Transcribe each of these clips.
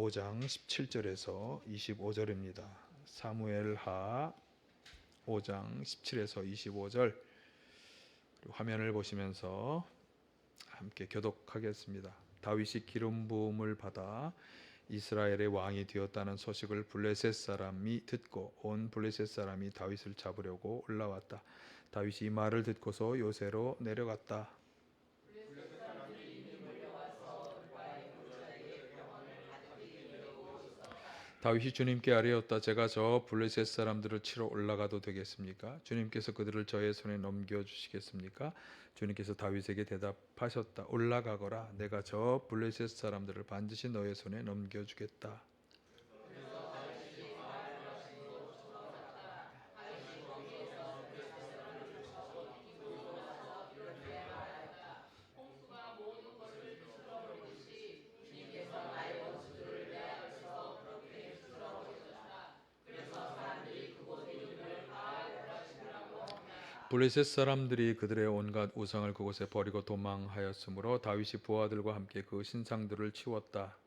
5장 17절에서 25절입니다. 사무엘하 5장 17에서 25절 화면을 보시면서 함께 교독하겠습니다. 다윗이 기름 부음을 받아 이스라엘의 왕이 되었다는 소식을 블레셋 사람이 듣고 온 블레셋 사람이 다윗을 잡으려고 올라왔다. 다윗이 이 말을 듣고서 요새로 내려갔다. 다윗이 주님께 아뢰었다. 제가 저 블레셋 사람들을 치러 올라가도 되겠습니까? 주님께서 그들을 저의 손에 넘겨주시겠습니까? 주님께서 다윗에게 대답하셨다. 올라가거라. 내가 저 블레셋 사람들을 반드시 너의 손에 넘겨주겠다. 블레셋 사람들이 그들의 온갖 우상을 그곳에 버리고 도망하였으므로 다윗이 부하들과 함께 그 신상들을 치웠다.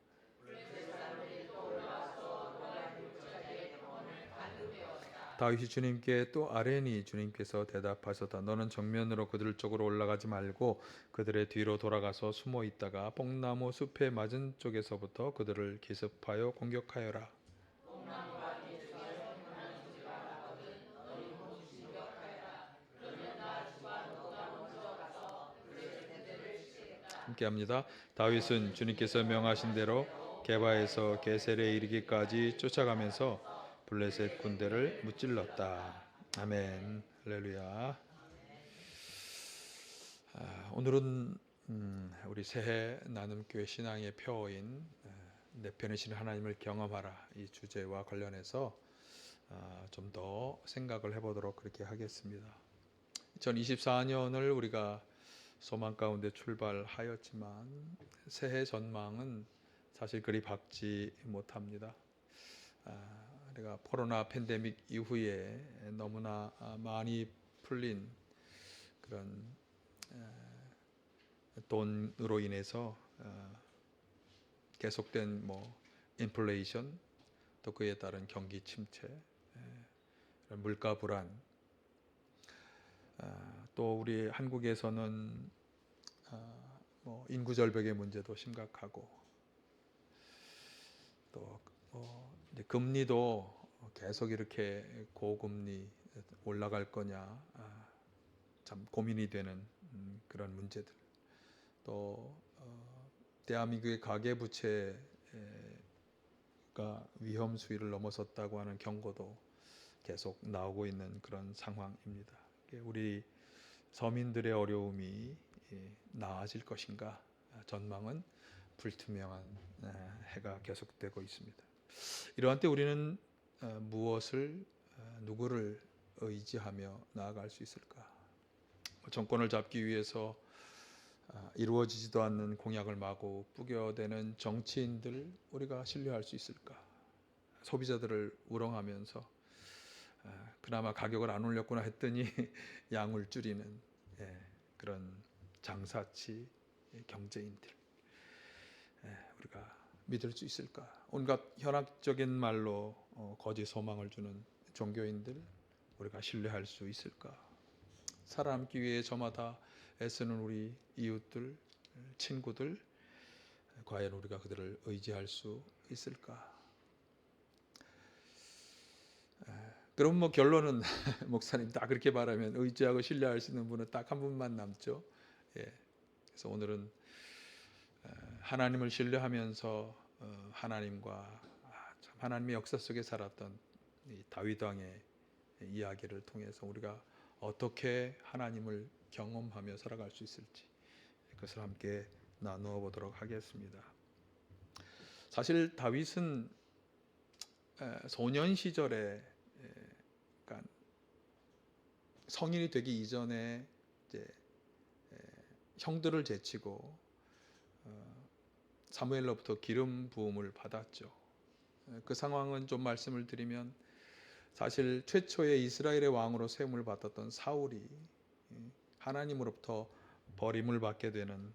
다윗이 주님께 또 아뢰니 주님께서 대답하셨다. 너는 정면으로 그들 쪽으로 올라가지 말고 그들의 뒤로 돌아가서 숨어 있다가 뽕나무 숲의 맞은 쪽에서부터 그들을 기습하여 공격하여라. 함께합니다. 다윗은 주님께서 명하신 대로 게바에서 게셀에 이르기까지 쫓아가면서 블레셋 군대를 무찔렀다. 아멘. 할렐루야. 오늘은 우리 새해 나눔교회 신앙의 표어인 내 편에 신 하나님을 경험하라 이 주제와 관련해서 좀 더 생각을 해보도록 그렇게 하겠습니다. 2024년을 우리가 소망 가운데 출발하였지만 새해 전망은 사실 그리 밝지 못합니다. 우리가 코로나 팬데믹 이후에 너무나 많이 풀린 그런 돈으로 인해서 계속된 인플레이션, 또 그에 따른 경기 침체, 물가 불안, 또 우리 한국에서는 인구 절벽의 문제도 심각하고, 또 이제 금리도 계속 이렇게 고금리 올라갈 거냐 참 고민이 되는 그런 문제들, 또 대한민국의 가계부채가 위험 수위를 넘어섰다고 하는 경고도 계속 나오고 있는 그런 상황입니다. 우리 서민들의 어려움이 나아질 것인가? 전망은 불투명한 해가 계속되고 있습니다. 이러한 때 우리는 무엇을 누구를 의지하며 나아갈 수 있을까? 정권을 잡기 위해서 이루어지지도 않는 공약을 마구 뿌겨대는 정치인들 우리가 신뢰할 수 있을까? 소비자들을 우롱하면서 그나마 가격을 안 올렸구나 했더니 양을 줄이는 그런 장사치 경제인들 우리가 믿을 수 있을까? 온갖 현학적인 말로 거짓 소망을 주는 종교인들 우리가 신뢰할 수 있을까? 살아남기 위해 저마다 애쓰는 우리 이웃들, 친구들 과연 우리가 그들을 의지할 수 있을까? 그럼 결론은 목사님 다 그렇게 말하면 의지하고 신뢰할 수 있는 분은 딱 한 분만 남죠. 그래서 오늘은 하나님을 신뢰하면서 하나님과 참 하나님의 역사 속에 살았던 이 다윗 왕의 이야기를 통해서 우리가 어떻게 하나님을 경험하며 살아갈 수 있을지 그것을 함께 나누어 보도록 하겠습니다. 사실 다윗은 소년 시절에 그러니까 성인이 되기 이전에 이제 형들을 제치고 사무엘로부터 기름 부음을 받았죠. 그 상황은 좀 말씀을 드리면 사실 최초의 이스라엘의 왕으로 세움을 받았던 사울이 하나님으로부터 버림을 받게 되는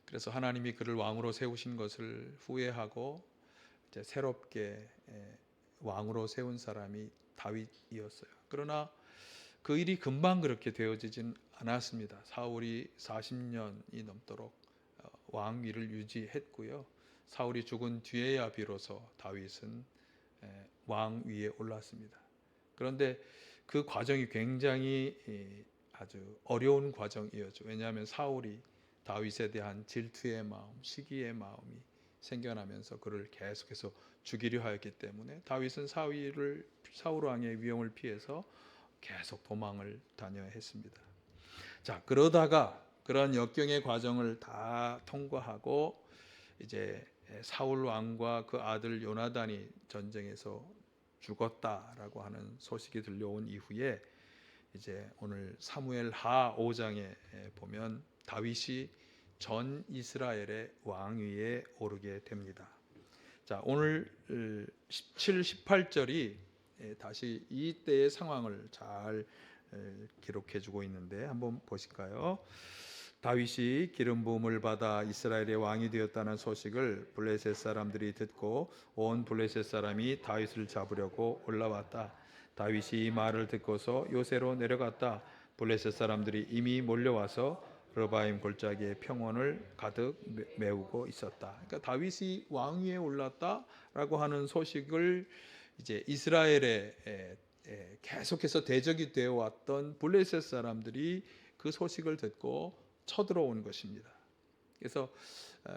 그래서 하나님이 그를 왕으로 세우신 것을 후회하고 이제 새롭게 왕으로 세운 사람이 다윗이었어요. 그러나 그 일이 금방 그렇게 되어지진 않았습니다. 사울이 40년이 넘도록 왕위를 유지했고요. 사울이 죽은 뒤에야 비로소 다윗은 왕위에 올랐습니다. 그런데 그 과정이 굉장히 아주 어려운 과정이었죠. 왜냐하면 사울이 다윗에 대한 질투의 마음, 시기의 마음이 생겨나면서 그를 계속해서 죽이려 하였기 때문에 다윗은 사울 왕의 위험을 피해서 계속 도망을 다녀야 했습니다. 자, 그러다가 그런 역경의 과정을 다 통과하고 이제 사울 왕과 그 아들 요나단이 전쟁에서 죽었다라고 하는 소식이 들려온 이후에 이제 오늘 사무엘하 5장에 보면 다윗이 전 이스라엘의 왕위에 오르게 됩니다. 자, 오늘 17, 18절이 다시 이때의 상황을 잘 기록해 주고 있는데 한번 보실까요? 다윗이 기름 부음을 받아 이스라엘의 왕이 되었다는 소식을 블레셋 사람들이 듣고 온 블레셋 사람이 다윗을 잡으려고 올라왔다. 다윗이 이 말을 듣고서 요새로 내려갔다. 블레셋 사람들이 이미 몰려와서 르바임 골짜기의 평원을 가득 메우고 있었다. 그러니까 다윗이 왕위에 올랐다라고 하는 소식을 이제 이스라엘에 계속해서 대적이 되어 왔던 블레셋 사람들이 그 소식을 듣고 쳐들어온 것입니다. 그래서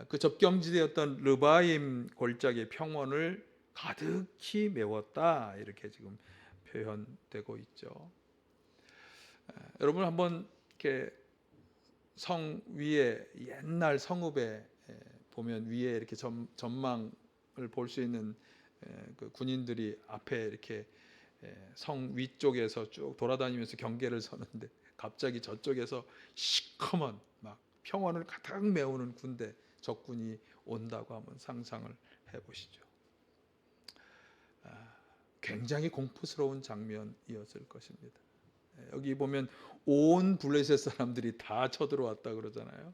그 접경지대였던 르바임 골짜기의 평원을 가득히 메웠다, 이렇게 지금 표현되고 있죠. 여러분 한번 이렇게 성 위에, 옛날 성읍에 보면 위에 이렇게 전망을 볼 수 있는 그 군인들이 앞에 이렇게 성 위쪽에서 쭉 돌아다니면서 경계를 서는데 갑자기 저쪽에서 시커먼 막 평원을 가득 메우는 군대, 적군이 온다고 한번 상상을 해보시죠. 굉장히 공포스러운 장면이었을 것입니다. 여기 보면 온 블레셋 사람들이 다 쳐들어왔다 그러잖아요.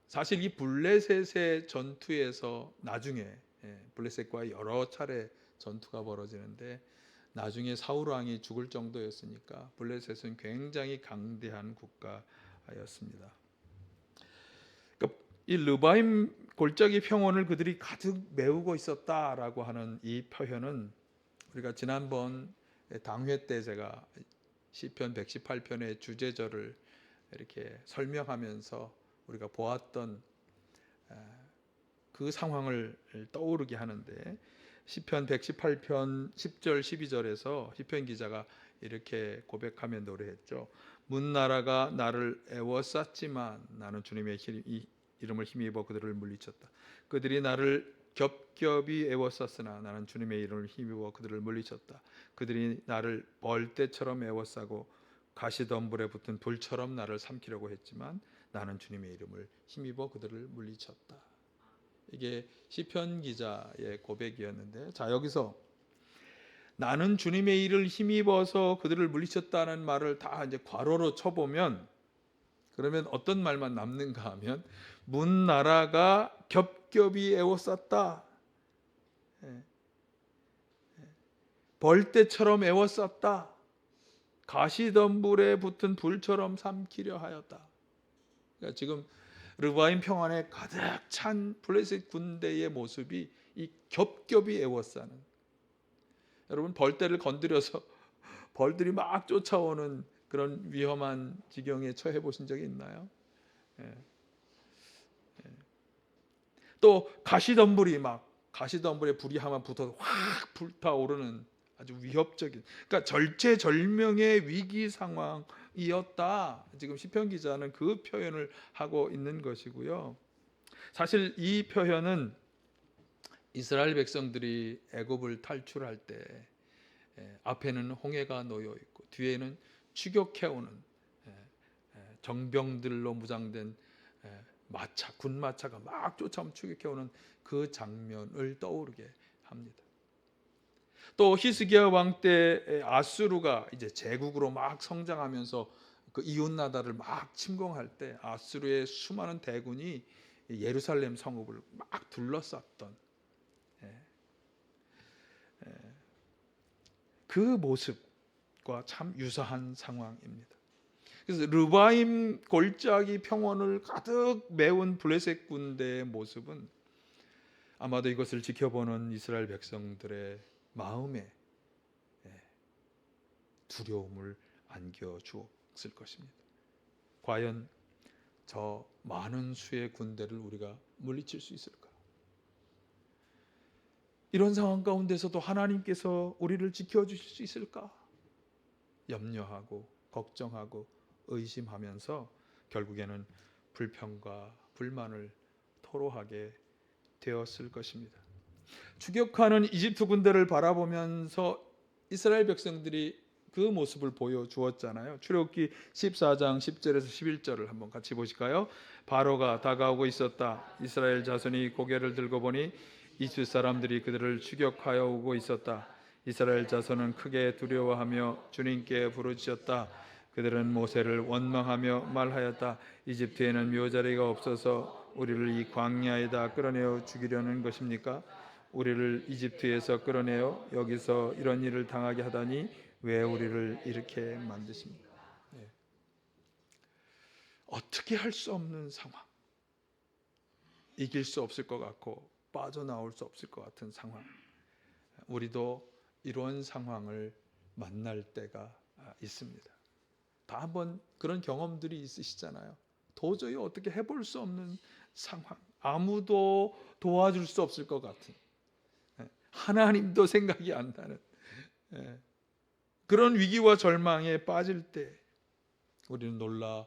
사실 이 블레셋의 전투에서 나중에 블레셋과 여러 차례 전투가 벌어지는데 나중에 사울 왕이 죽을 정도였으니까 블레셋은 굉장히 강대한 국가였습니다. 그러니까 이 르바임 골짜기 평원을 그들이 가득 메우고 있었다라고 하는 이 표현은 우리가 지난번 당회 때 제가 시편 118편의 주제절을 이렇게 설명하면서 우리가 보았던 그 상황을 떠오르게 하는데 시편 118편 10절 12절에서 시편 기자가 이렇게 고백하며 노래했죠. 문나라가 나를 애워쌌지만 나는 주님의 이름을 힘입어 그들을 물리쳤다. 그들이 나를 겹겹이 애워쌌으나 나는 주님의 이름을 힘입어 그들을 물리쳤다. 그들이 나를 벌떼처럼 애워싸고 가시덤불에 붙은 불처럼 나를 삼키려고 했지만 나는 주님의 이름을 힘입어 그들을 물리쳤다. 이게 시편 기자의 고백이었는데, 자, 여기서 나는 주님의 일을 힘입어서 그들을 물리쳤다는 말을 다 이제 괄호로 쳐보면, 그러면 어떤 말만 남는가 하면 문나라가 겹겹이 애워쌌다, 벌떼처럼 애워쌌다, 가시덤불에 붙은 불처럼 삼키려 하였다. 그러니까 지금 르바임 평원에 가득 찬 블레셋 군대의 모습이 이 겹겹이 애워싸는, 여러분 벌떼를 건드려서 벌들이 막 쫓아오는 그런 위험한 지경에 처해 보신 적이 있나요? 또 가시덤불에 불이 하나 붙어서 확 불타오르는 아주 위협적인, 그러니까 절체절명의 위기 상황이었다. 지금 시편 기자는 그 표현을 하고 있는 것이고요. 사실 이 표현은 이스라엘 백성들이 애굽을 탈출할 때 앞에는 홍해가 놓여 있고 뒤에는 추격해오는 정병들로 무장된 군마차가 막 쫓아오면 추격해오는 그 장면을 떠오르게 합니다. 또 히스기야 왕 때 아수르가 이제 제국으로 막 성장하면서 그 이웃 나라를 막 침공할 때 아수르의 수많은 대군이 예루살렘 성읍을 막 둘러쌌던 그 모습과 참 유사한 상황입니다. 그래서 르바임 골짜기 평원을 가득 메운 블레셋 군대의 모습은 아마도 이것을 지켜보는 이스라엘 백성들의 마음에 두려움을 안겨주었을 것입니다. 과연 저 많은 수의 군대를 우리가 물리칠 수 있을까? 이런 상황 가운데서도 하나님께서 우리를 지켜주실 수 있을까? 염려하고 걱정하고 의심하면서 결국에는 불평과 불만을 토로하게 되었을 것입니다. 추격하는 이집트 군대를 바라보면서 이스라엘 백성들이 그 모습을 보여주었잖아요. 출애굽기 14장 10절에서 11절을 한번 같이 보실까요? 바로가 다가오고 있었다. 이스라엘 자손이 고개를 들고 보니 이집트 사람들이 그들을 추격하여 오고 있었다. 이스라엘 자손은 크게 두려워하며 주님께 부르짖었다. 그들은 모세를 원망하며 말하였다. 이집트에는 묘자리가 없어서 우리를 이 광야에다 끌어내어 죽이려는 것입니까? 우리를 이집트에서 끌어내어 여기서 이런 일을 당하게 하다니 왜 우리를 이렇게 만드십니까? 어떻게 할 수 없는 상황, 이길 수 없을 것 같고 빠져나올 수 없을 것 같은 상황, 우리도 이런 상황을 만날 때가 있습니다. 다 한번 그런 경험들이 있으시잖아요. 도저히 어떻게 해볼 수 없는 상황, 아무도 도와줄 수 없을 것 같은, 하나님도 생각이 안 나는 그런 위기와 절망에 빠질 때 우리는 놀라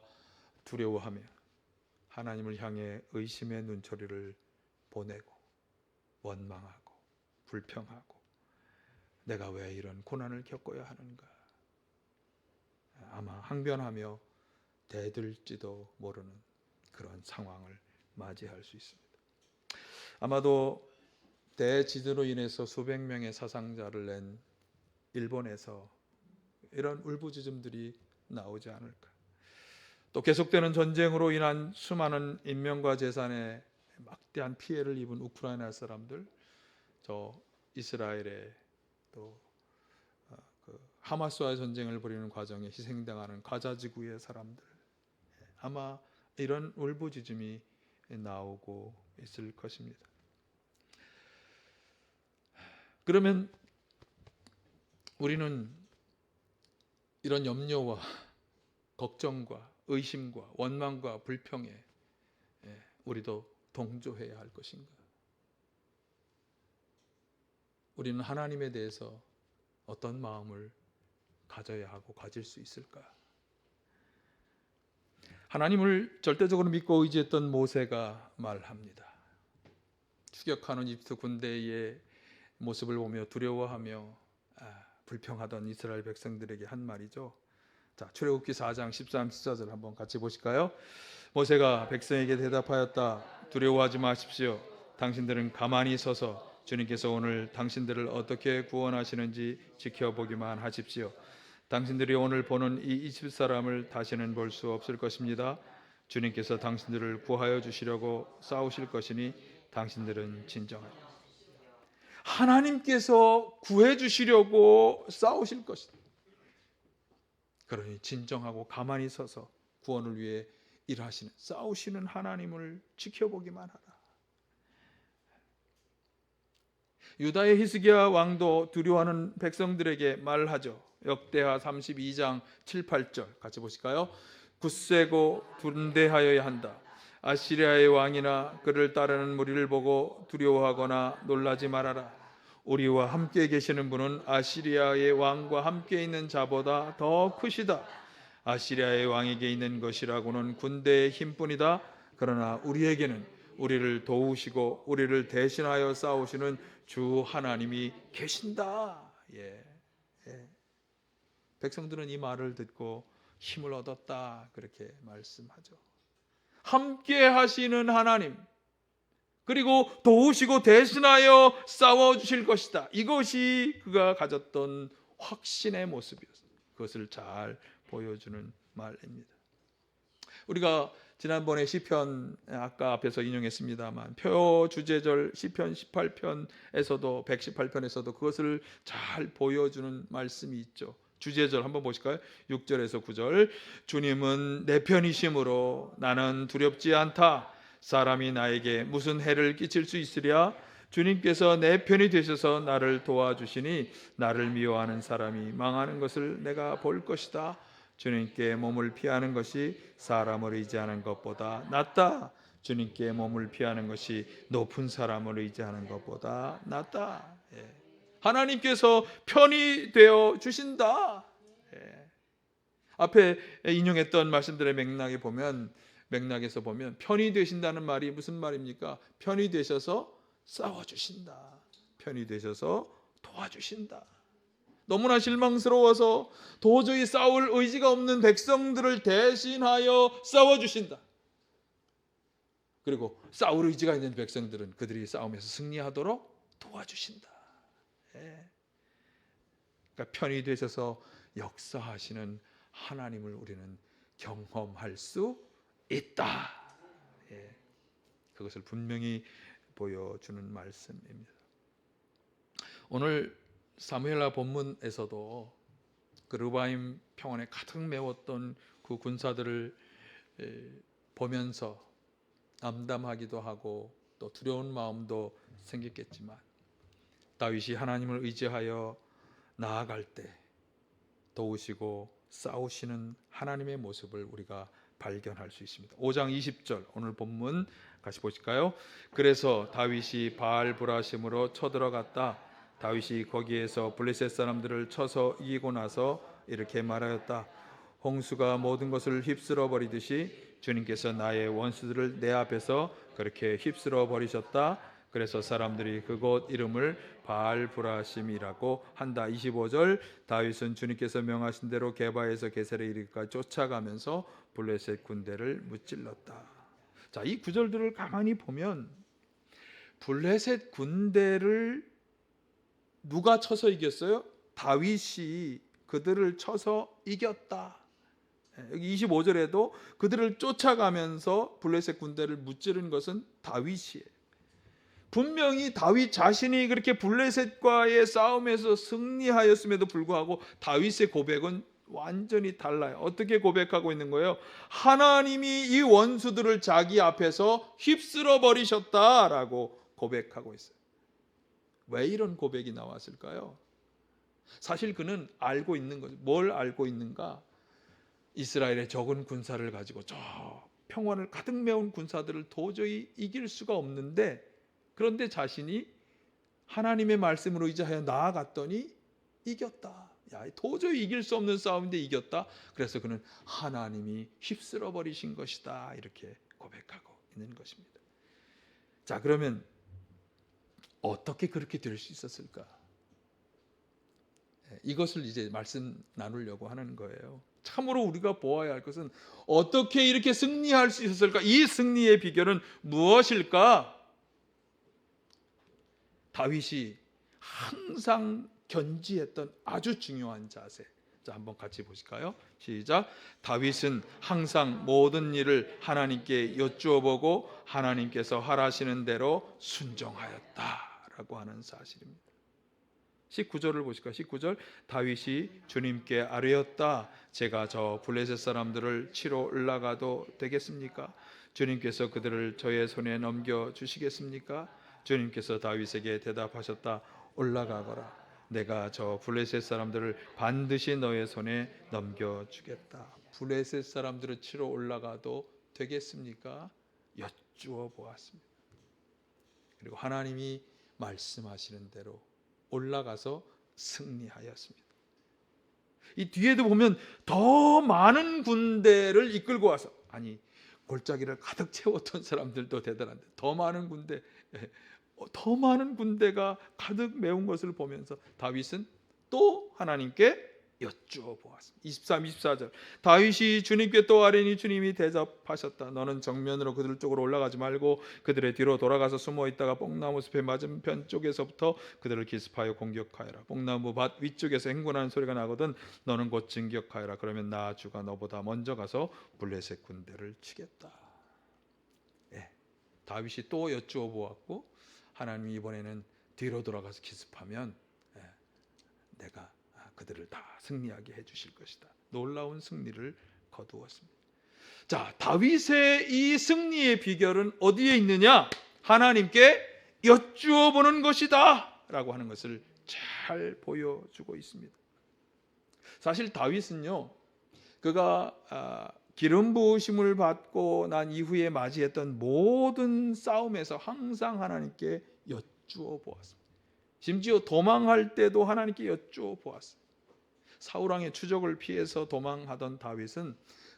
두려워하며 하나님을 향해 의심의 눈초리를 보내고 원망하고 불평하고 내가 왜 이런 고난을 겪어야 하는가, 아마 항변하며 대들지도 모르는 그런 상황을 맞이할 수 있습니다. 아마도 대지진으로 인해서 수백 명의 사상자를 낸 일본에서 이런 울부짖음들이 나오지 않을까. 또 계속되는 전쟁으로 인한 수많은 인명과 재산에 막대한 피해를 입은 우크라이나 사람들, 저 이스라엘의 또 하마스와의 전쟁을 벌이는 과정에 희생당하는 가자 지구의 사람들, 아마 이런 울부짖음이 나오고 있을 것입니다. 그러면 우리는 이런 염려와 걱정과 의심과 원망과 불평에 우리도 동조해야 할 것인가? 우리는 하나님에 대해서 어떤 마음을 가져야 하고 가질 수 있을까? 하나님을 절대적으로 믿고 의지했던 모세가 말합니다. 추격하는 이집트 군대의 모습을 보며 두려워하며 불평하던 이스라엘 백성들에게 한 말이죠. 자, 출애굽기 4장 13, 14절 한번 같이 보실까요? 모세가 백성에게 대답하였다. 두려워하지 마십시오. 당신들은 가만히 서서 주님께서 오늘 당신들을 어떻게 구원하시는지 지켜보기만 하십시오. 당신들이 오늘 보는 이 이집트 사람을 다시는 볼 수 없을 것입니다. 주님께서 당신들을 구하여 주시려고 싸우실 것이니 당신들은 진정하라. 하나님께서 구해 주시려고 싸우실 것이다. 그러니 진정하고 가만히 서서 구원을 위해 일하시는, 싸우시는 하나님을 지켜보기만 하라. 유다의 히스기야 왕도 두려워하는 백성들에게 말하죠. 역대하 32장 7, 8절 같이 보실까요? 굳세고 분대하여야 한다. 아시리아의 왕이나 그를 따르는 무리를 보고 두려워하거나 놀라지 말아라. 우리와 함께 계시는 분은 아시리아의 왕과 함께 있는 자보다 더 크시다. 아시리아의 왕에게 있는 것이라고는 군대의 힘뿐이다. 그러나 우리에게는 우리를 도우시고 우리를 대신하여 싸우시는 주 하나님이 계신다. 백성들은 이 말을 듣고 힘을 얻었다, 그렇게 말씀하죠. 함께 하시는 하나님, 그리고 도우시고 대신하여 싸워주실 것이다. 이것이 그가 가졌던 확신의 모습이었어요. 그것을 잘 보여주는 말입니다. 우리가 지난번에 시편 아까 앞에서 인용했습니다만 표주제절 시편 18편에서도 118편에서도 그것을 잘 보여주는 말씀이 있죠. 주제절 한번 보실까요? 6절에서 9절. 주님은 내 편이심으로 나는 두렵지 않다. 사람이 나에게 무슨 해를 끼칠 수 있으랴? 주님께서 내 편이 되셔서 나를 도와주시니 나를 미워하는 사람이 망하는 것을 내가 볼 것이다. 주님께 몸을 피하는 것이 사람을 의지하는 것보다 낫다. 주님께 몸을 피하는 것이 높은 사람을 의지하는 것보다 낫다. 예. 하나님께서 편이 되어 주신다. 예. 앞에 인용했던 말씀들의 맥락에서 보면 편이 되신다는 말이 무슨 말입니까? 편이 되셔서 싸워주신다. 편이 되셔서 도와주신다. 너무나 실망스러워서 도저히 싸울 의지가 없는 백성들을 대신하여 싸워주신다. 그리고 싸울 의지가 있는 백성들은 그들이 싸움에서 승리하도록 도와주신다. 예. 그러니까 편이 되셔서 역사하시는 하나님을 우리는 경험할 수 있다. 예. 그것을 분명히 보여주는 말씀입니다. 오늘 사무엘하 본문에서도 그 르바임 평원에 가득 메웠던 그 군사들을 보면서 암담하기도 하고 또 두려운 마음도 생겼겠지만 다윗이 하나님을 의지하여 나아갈 때 도우시고 싸우시는 하나님의 모습을 우리가 발견할 수 있습니다. 5장 20절 오늘 본문 같이 보실까요? 그래서 다윗이 바알브라심으로 쳐들어갔다. 다윗이 거기에서 블레셋 사람들을 쳐서 이기고 나서 이렇게 말하였다. 홍수가 모든 것을 휩쓸어 버리듯이 주님께서 나의 원수들을 내 앞에서 그렇게 휩쓸어 버리셨다. 그래서 사람들이 그곳 이름을 바알브라심이라고 한다. 25절 다윗은 주님께서 명하신 대로 게바에서 게셀에 이르기까지 쫓아가면서 블레셋 군대를 무찔렀다. 자, 이 구절들을 가만히 보면 블레셋 군대를 누가 쳐서 이겼어요? 다윗이 그들을 쳐서 이겼다. 여기 25절에도 그들을 쫓아가면서 블레셋 군대를 무찌른 것은 다윗이에요. 분명히 다윗 자신이 그렇게 블레셋과의 싸움에서 승리하였음에도 불구하고 다윗의 고백은 완전히 달라요. 어떻게 고백하고 있는 거예요? 하나님이 이 원수들을 자기 앞에서 휩쓸어 버리셨다라고 고백하고 있어요. 왜 이런 고백이 나왔을까요? 사실 그는 알고 있는 거죠. 뭘 알고 있는가? 이스라엘의 적은 군사를 가지고 저 평원을 가득 메운 군사들을 도저히 이길 수가 없는데, 그런데 자신이 하나님의 말씀으로 의지하여 나아갔더니 이겼다. 야, 도저히 이길 수 없는 싸움인데 이겼다. 그래서 그는 하나님이 휩쓸어 버리신 것이다. 이렇게 고백하고 있는 것입니다. 자, 그러면 어떻게 그렇게 될 수 있었을까? 이것을 이제 말씀 나누려고 하는 거예요. 참으로 우리가 보아야 할 것은 어떻게 이렇게 승리할 수 있었을까? 이 승리의 비결은 무엇일까? 다윗이 항상 견지했던 아주 중요한 자세. 자, 한번 같이 보실까요? 시작. 다윗은 항상 모든 일을 하나님께 여쭈어보고 하나님께서 하라시는 대로 순종하였다라고 하는 사실입니다. 19절을 보실까요? 19절. 다윗이 주님께 아뢰었다. 제가 저 블레셋 사람들을 치러 올라가도 되겠습니까? 주님께서 그들을 저의 손에 넘겨주시겠습니까? 주님께서 다윗에게 대답하셨다. 올라가거라. 내가 저 블레셋 사람들을 반드시 너의 손에 넘겨주겠다. 블레셋 사람들을 치러 올라가도 되겠습니까? 여쭈어 보았습니다. 그리고 하나님이 말씀하시는 대로 올라가서 승리하였습니다. 이 뒤에도 보면 더 많은 군대를 이끌고 와서, 아니 골짜기를 가득 채웠던 사람들도 대단한데 더 많은 군대가 가득 메운 것을 보면서 다윗은 또 하나님께 여쭈어 보았습니다. 23, 24절 다윗이 주님께 또 아뢰니 주님이 대답하셨다. 너는 정면으로 그들 쪽으로 올라가지 말고 그들의 뒤로 돌아가서 숨어 있다가 뽕나무 숲의 맞은편 쪽에서부터 그들을 기습하여 공격하여라. 뽕나무 밭 위쪽에서 행군하는 소리가 나거든 너는 곧 진격하여라. 그러면 나 주가 너보다 먼저 가서 블레셋 군대를 치겠다. 예, 다윗이 또 여쭈어 보았고 하나님이 이번에는 뒤로 돌아가서 기습하면 내가 그들을 다 승리하게 해주실 것이다. 놀라운 승리를 거두었습니다. 자, 다윗의 이 승리의 비결은 어디에 있느냐? 하나님께 여쭈어 보는 것이다 라고 하는 것을 잘 보여주고 있습니다. 사실 다윗은요, 그가 기름 부으심을 받고 난 이후에 맞이했던 모든 싸움에서 항상 하나님께 여쭈어 보았습니다. 심지어 도망할 때도 하나님께 여쭈어 보았습니다. 사울왕의 추적을 피해서 도망하던 다윗은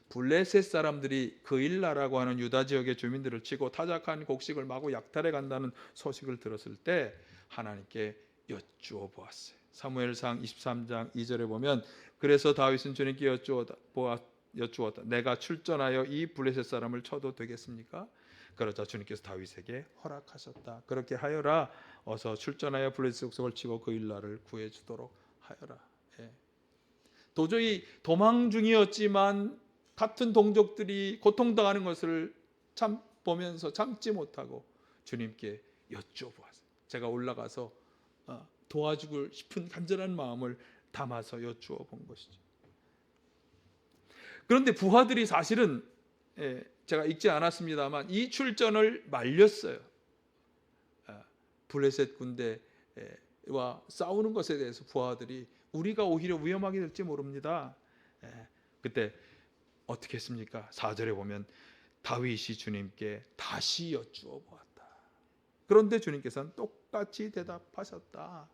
블레셋 사람들이 그일라라고 하는 유다 지역의 주민들을 치고 타작한 곡식을 마구 약탈해 간다는 소식을 들었을 때 하나님께 여쭈어 보았어요. 사무엘상 23장 2절에 보면 그래서 다윗은 주님께 여쭈었다. 내가 출전하여 이 블레셋 사람을 쳐도 되겠습니까? 그러자 주님께서 다윗에게 허락하셨다. 그렇게 하여라. 어서 출전하여 블레셋 족속을 치고 그일라를 구해주도록 하여라. 예. 도저히 도망 중이었지만 같은 동족들이 고통당하는 것을 보면서 참지 못하고 주님께 여쭈어보았어요. 제가 올라가서 도와주고 싶은 간절한 마음을 담아서 여쭈어 본 것이죠. 그런데 부하들이 사실은 제가 읽지 않았습니다만 이 출전을 말렸어요. 블레셋 군대와 싸우는 것에 대해서 부하들이 우리가 오히려 위험하게 될지 모릅니다. 그때 어떻게 했습니까? 4절에 보면 다윗이 주님께 다시 여쭈어 보았다. 그런데 주님께서는 똑같이 대답하셨다.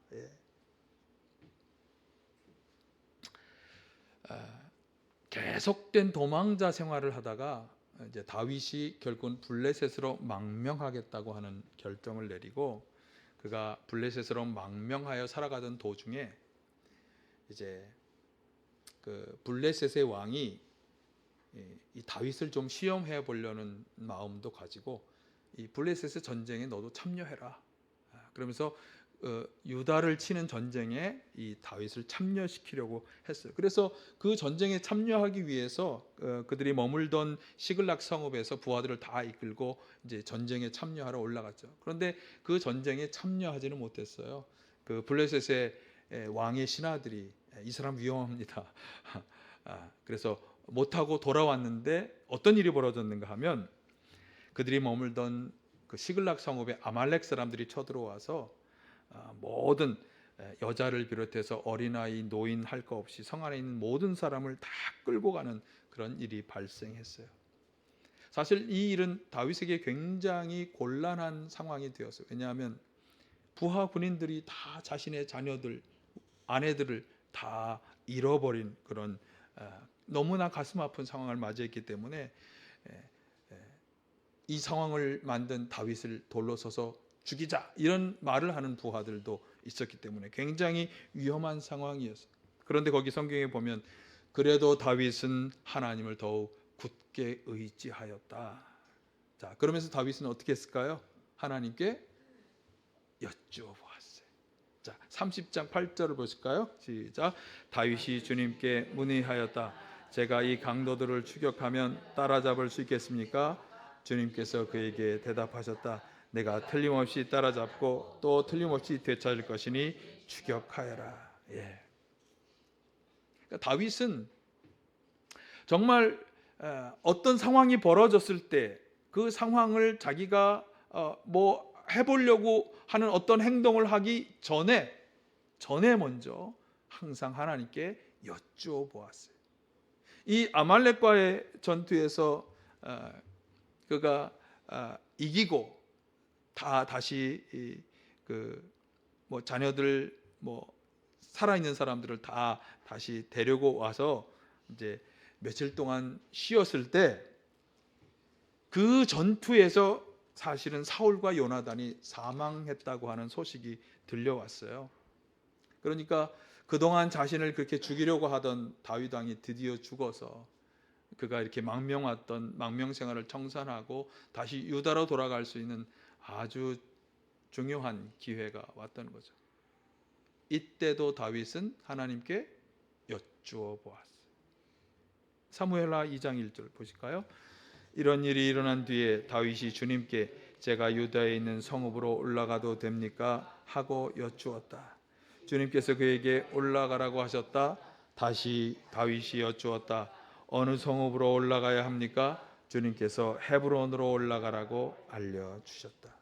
계속된 도망자 생활을 하다가 이제 다윗이 결국은 블레셋으로 망명하겠다고 하는 결정을 내리고 그가 블레셋으로 망명하여 살아가던 도중에 이제 그 블레셋의 왕이 이 다윗을 좀 시험해 보려는 마음도 가지고 이 블레셋의 전쟁에 너도 참여해라. 그러면서 유다를 치는 전쟁에 이 다윗을 참여시키려고 했어요. 그래서 그 전쟁에 참여하기 위해서 그들이 머물던 시글락 성읍에서 부하들을 다 이끌고 이제 전쟁에 참여하러 올라갔죠. 그런데 그 전쟁에 참여하지는 못했어요. 그 블레셋의 왕의 신하들이 이 사람 위험합니다. 그래서 못하고 돌아왔는데 어떤 일이 벌어졌는가 하면 그들이 머물던 그 시글락 성읍에 아말렉 사람들이 쳐들어와서 모든 여자를 비롯해서 어린아이, 노인 할 거 없이 성 안에 있는 모든 사람을 다 끌고 가는 그런 일이 발생했어요. 사실 이 일은 다윗에게 굉장히 곤란한 상황이 되었어요. 왜냐하면 부하 군인들이 다 자신의 자녀들, 아내들을 다 잃어버린 그런 너무나 가슴 아픈 상황을 맞이했기 때문에 이 상황을 만든 다윗을 돌로 서서 죽이자 이런 말을 하는 부하들도 있었기 때문에 굉장히 위험한 상황이었어요. 그런데 거기 성경에 보면 그래도 다윗은 하나님을 더욱 굳게 의지하였다. 자, 그러면서 다윗은 어떻게 했을까요? 하나님께 여쭈어 보았어요. 자, 30장 8절을 보실까요? 시작. 다윗이 주님께 문의하였다. 제가 이 강도들을 추격하면 따라잡을 수 있겠습니까? 주님께서 그에게 대답하셨다. 내가 틀림없이 따라잡고 또 틀림없이 되찾을 것이니 추격하여라. 그러니까 다윗은 정말 어떤 상황이 벌어졌을 때 그 상황을 자기가 뭐 해보려고 하는 어떤 행동을 하기 전에 먼저 항상 하나님께 여쭈어 보았어요. 이 아말렉과의 전투에서 그가 이기고 다시 뭐 자녀들 살아 있는 사람들을 다 다시 데리고 와서 이제 며칠 동안 쉬었을 때 그 전투에서 사실은 사울과 요나단이 사망했다고 하는 소식이 들려왔어요. 그러니까 그동안 자신을 그렇게 죽이려고 하던 다윗 왕이 드디어 죽어서 그가 이렇게 망명 생활을 청산하고 다시 유다로 돌아갈 수 있는 아주 중요한 기회가 왔던 거죠. 이때도 다윗은 하나님께 여쭈어 보았어요. 사무엘하 2장 1절 보실까요? 이런 일이 일어난 뒤에 다윗이 주님께 제가 유다에 있는 성읍으로 올라가도 됩니까? 하고 여쭈었다. 주님께서 그에게 올라가라고 하셨다. 다시 다윗이 여쭈었다. 어느 성읍으로 올라가야 합니까? 주님께서 헤브론으로 올라가라고 알려주셨다.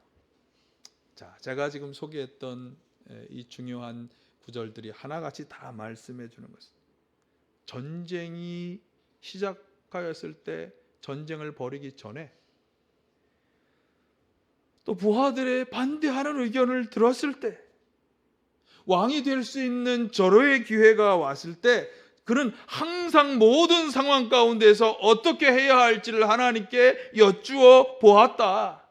자, 제가 지금 소개했던 이 중요한 구절들이 하나같이 다 말씀해 주는 것입니다. 전쟁이 시작하였을 때, 전쟁을 벌이기 전에, 또 부하들의 반대하는 의견을 들었을 때, 왕이 될 수 있는 절호의 기회가 왔을 때 그는 항상 모든 상황 가운데서 어떻게 해야 할지를 하나님께 여쭈어 보았다.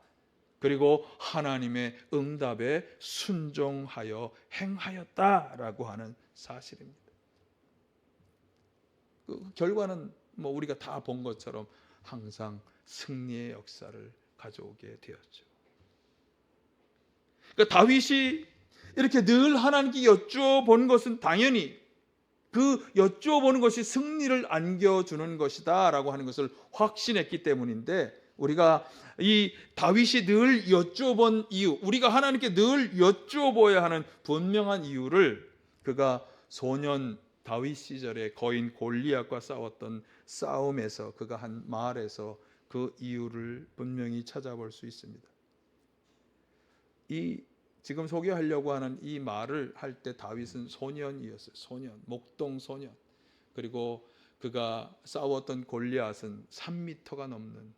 그리고 하나님의 응답에 순종하여 행하였다라고 하는 사실입니다. 그 결과는 뭐 우리가 다 본 것처럼 항상 승리의 역사를 가져오게 되었죠. 그러니까 다윗이 이렇게 늘 하나님께 여쭈어 본 것은 당연히 그 여쭈어 보는 것이 승리를 안겨주는 것이다 라고 하는 것을 확신했기 때문인데, 우리가 이 다윗이 늘 여쭈어 본 이유, 우리가 하나님께 늘 여쭈어 보아야 하는 분명한 이유를 그가 소년 다윗 시절에 거인 골리앗과 싸웠던 싸움에서, 그가 한 말에서 그 이유를 분명히 찾아볼 수 있습니다. 이 지금 소개하려고 하는 이 말을 할 때 다윗은 소년이었어요. 소년, 목동 소년. 그리고 그가 싸웠던 골리앗은 3m가 넘는,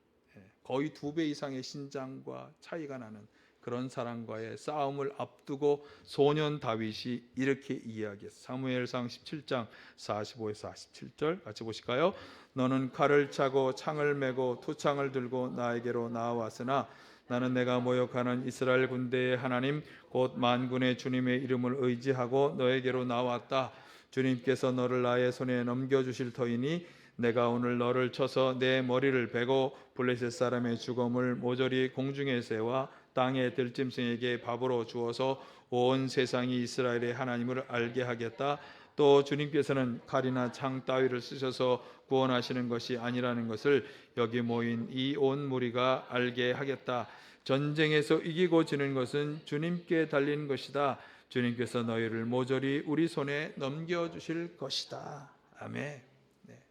거의 2배 이상의 신장과 차이가 나는 그런 사람과의 싸움을 앞두고 소년 다윗이 이렇게 이야기했어요. 사무엘상 17장 45에서 47절 같이 보실까요? 너는 칼을 차고 창을 메고 투창을 들고 나에게로 나아왔으나 나는 내가 모욕하는 이스라엘 군대의 하나님 곧 만군의 주님의 이름을 의지하고 너에게로 나왔다. 주님께서 너를 나의 손에 넘겨주실 터이니 내가 오늘 너를 쳐서 내 머리를 베고 블레셋 사람의 죽음을 모조리 공중에 세워 땅의 들짐승에게 밥으로 주어서 온 세상이 이스라엘의 하나님을 알게 하겠다. 또 주님께서는 칼이나 창 따위를 쓰셔서 구원하시는 것이 아니라는 것을 여기 모인 이 온 무리가 알게 하겠다. 전쟁에서 이기고 지는 것은 주님께 달린 것이다. 주님께서 너희를 모조리 우리 손에 넘겨주실 것이다. 아멘. 네.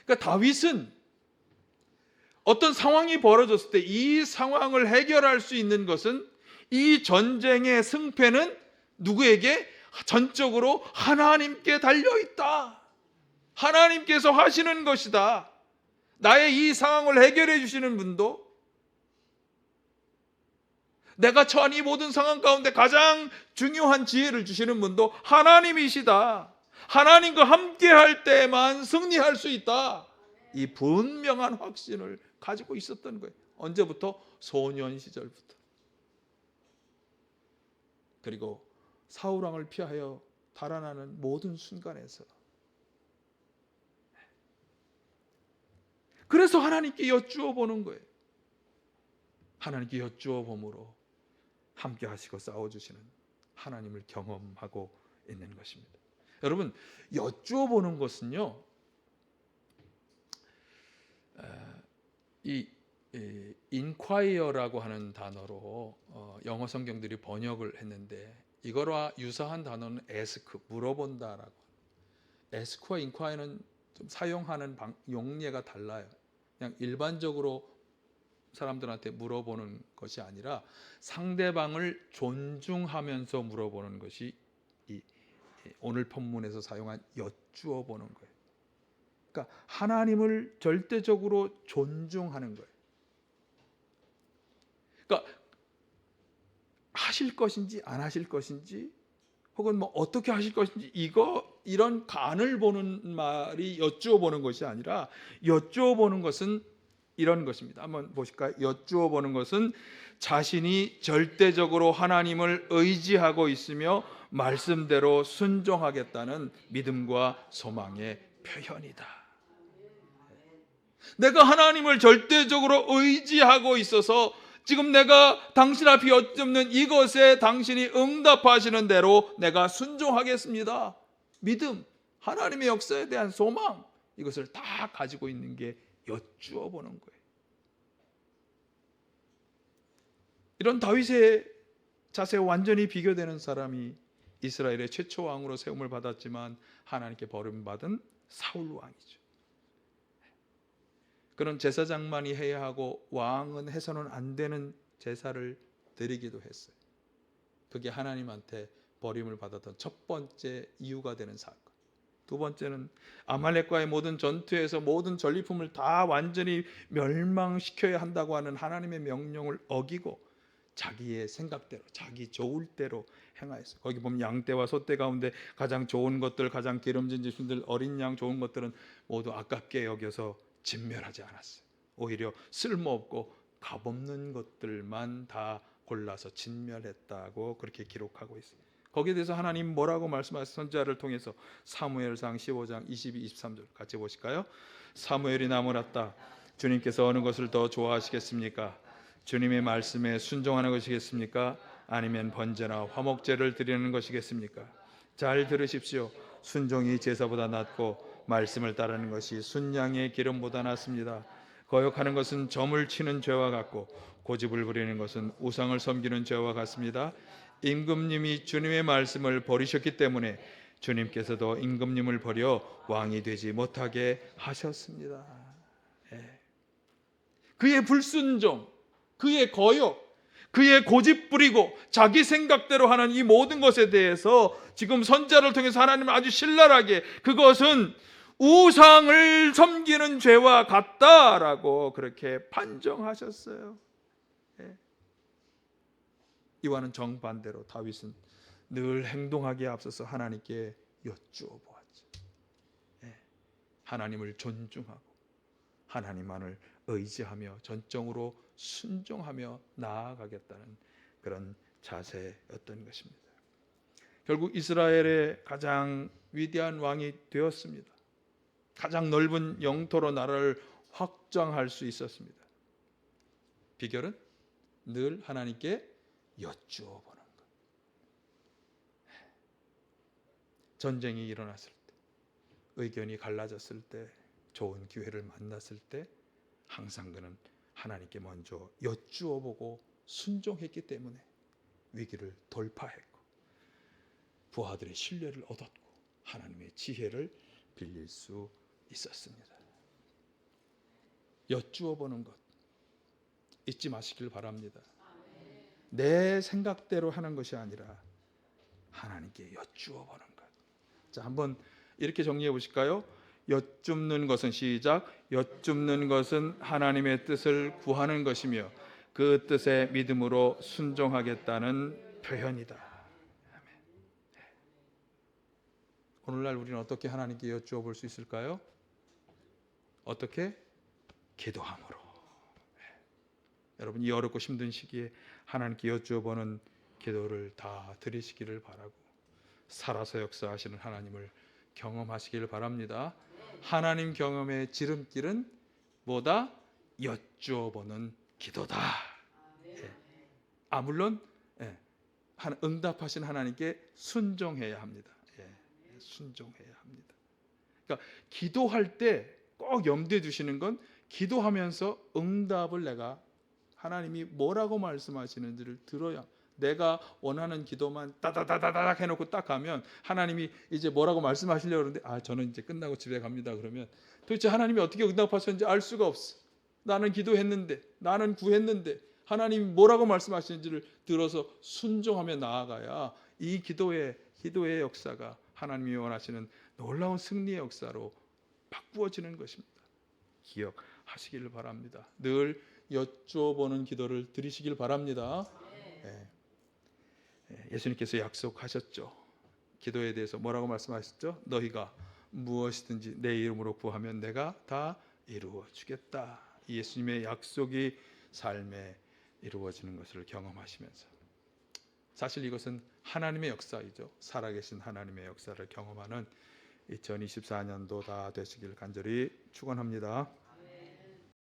그러니까 다윗은 어떤 상황이 벌어졌을 때 이 상황을 해결할 수 있는 것은, 이 전쟁의 승패는 누구에게? 전적으로 하나님께 달려있다. 하나님께서 하시는 것이다. 나의 이 상황을 해결해 주시는 분도, 내가 처한 이 모든 상황 가운데 가장 중요한 지혜를 주시는 분도 하나님이시다. 하나님과 함께 할 때만 승리할 수 있다. 이 분명한 확신을 가지고 있었던 거예요. 언제부터? 소년 시절부터. 그리고 사울 왕을 피하여 달아나는 모든 순간에서. 그래서 하나님께 여쭈어 보는 거예요. 하나님께 여쭈어 봄으로 함께 하시고 싸워주시는 하나님을 경험하고 있는 것입니다. 여러분, 여쭈어 보는 것은요, 이 inquire라고 하는 단어로 영어 성경들이 번역을 했는데, 이거와 유사한 단어는 ask, 물어본다라고. ask와 inquire는 좀 사용하는 용례가 달라요. 그냥 일반적으로 사람들한테 물어보는 것이 아니라 상대방을 존중하면서 물어보는 것이 이 오늘 본문에서 사용한 여쭈어 보는 거예요. 그러니까 하나님을 절대적으로 존중하는 거예요. 그러니까 하실 것인지 안 하실 것인지, 혹은 뭐 어떻게 하실 것인지, 이런 간을 보는 말이 여쭈어 보는 것이 아니라, 여쭈어 보는 것은 이런 것입니다. 한번 보실까요? 여쭈어 보는 것은 자신이 절대적으로 하나님을 의지하고 있으며 말씀대로 순종하겠다는 믿음과 소망의 표현이다. 내가 하나님을 절대적으로 의지하고 있어서 지금 내가 당신 앞에 여쭙는 이것에 당신이 응답하시는 대로 내가 순종하겠습니다. 믿음, 하나님의 역사에 대한 소망, 이것을 다 가지고 있는 게 여쭈어 보는 거예요. 이런 다윗의 자세와 완전히 비교되는 사람이 이스라엘의 최초 왕으로 세움을 받았지만 하나님께 버림받은 사울 왕이죠. 그런 제사장만이 해야 하고 왕은 해서는 안 되는 제사를 드리기도 했어요. 그게 하나님한테 버림을 받았던 첫 번째 이유가 되는 사건. 두 번째는 아말렉과의 모든 전투에서 모든 전리품을 다 완전히 멸망시켜야 한다고 하는 하나님의 명령을 어기고 자기의 생각대로, 자기 좋을 대로 행하였어요. 거기 보면 양떼와 소떼 가운데 가장 좋은 것들, 가장 기름진 짐승들, 어린 양 좋은 것들은 모두 아깝게 여겨서 진멸하지 않았어요. 오히려 쓸모없고 값없는 것들만 다 골라서 진멸했다고 그렇게 기록하고 있어요. 거기에 대해서 하나님 뭐라고 말씀하셨어요? 선지자를 통해서 사무엘상 15장 22, 23절 같이 보실까요? 사무엘이 나무랐다. 주님께서 어느 것을 더 좋아하시겠습니까? 주님의 말씀에 순종하는 것이겠습니까? 아니면 번제나 화목제를 드리는 것이겠습니까? 잘 들으십시오. 순종이 제사보다 낫고 말씀을 따르는 것이 순양의 기름보다 낫습니다. 거역하는 것은 점을 치는 죄와 같고 고집을 부리는 것은 우상을 섬기는 죄와 같습니다. 임금님이 주님의 말씀을 버리셨기 때문에 주님께서도 임금님을 버려 왕이 되지 못하게 하셨습니다. 그의 불순종, 그의 거역, 그의 고집 부리고 자기 생각대로 하는 이 모든 것에 대해서 지금 선지자를 통해서 하나님은 아주 신랄하게 그것은 우상을 섬기는 죄와 같다라고 그렇게 판정하셨어요. 이와는 정반대로 다윗은 늘 행동하기에 앞서서 하나님께 여쭈어 보았죠. 하나님을 존중하고 하나님만을 의지하며 전적으로 순종하며 나아가겠다는 그런 자세였던 것입니다. 결국 이스라엘의 가장 위대한 왕이 되었습니다. 가장 넓은 영토로 나라를 확장할 수 있었습니다. 비결은 늘 하나님께 여쭈어 보는 것. 전쟁이 일어났을 때, 의견이 갈라졌을 때, 좋은 기회를 만났을 때 항상 그는 하나님께 먼저 여쭈어 보고 순종했기 때문에 위기를 돌파했고 부하들의 신뢰를 얻었고 하나님의 지혜를 빌릴 수 있었습니다. 여쭈어 보는 것 잊지 마시길 바랍니다. 내 생각대로 하는 것이 아니라 하나님께 여쭈어 보는 것. 자, 한번 이렇게 정리해 보실까요? 여쭙는 것은 시작. 여쭙는 것은 하나님의 뜻을 구하는 것이며 그 뜻에 믿음으로 순종하겠다는 표현이다. 아멘. 오늘날 우리는 어떻게 하나님께 여쭈어 볼 수 있을까요? 어떻게? 기도함으로. 여러분 이 어렵고 힘든 시기에 하나님께 여쭈어보는 기도를 다 드리시기를 바라고 살아서 역사하시는 하나님을 경험하시기를 바랍니다. 하나님 경험의 지름길은 뭐다? 여쭈어보는 기도다. 물론 응답하신 하나님께 순종해야 합니다. 순종해야 합니다. 그러니까 기도할 때 꼭 염두에 두시는 건 기도하면서 응답을 내가 하나님이 뭐라고 말씀하시는지를 들어야 내가 원하는 기도만 따다다다닥 해놓고 딱 가면 하나님이 이제 뭐라고 말씀하시려고 그러는데 저는 이제 끝나고 집에 갑니다. 그러면 도대체 하나님이 어떻게 응답하셨는지 알 수가 없어. 나는 기도했는데 나는 구했는데 하나님이 뭐라고 말씀하시는지를 들어서 순종하며 나아가야 이 기도의 역사가 하나님이 원하시는 놀라운 승리의 역사로 바꾸어지는 것입니다. 기억하시기를 바랍니다. 늘 여쭈어보는 기도를 드리시길 바랍니다. 예수님께서 약속하셨죠. 기도에 대해서 뭐라고 말씀하셨죠? 너희가 무엇이든지 내 이름으로 구하면 내가 다 이루어 주겠다. 예수님의 약속이 삶에 이루어지는 것을 경험하시면서 사실 이것은 하나님의 역사이죠. 살아계신 하나님의 역사를 경험하는 2024년도 다 되시길 간절히 축원합니다.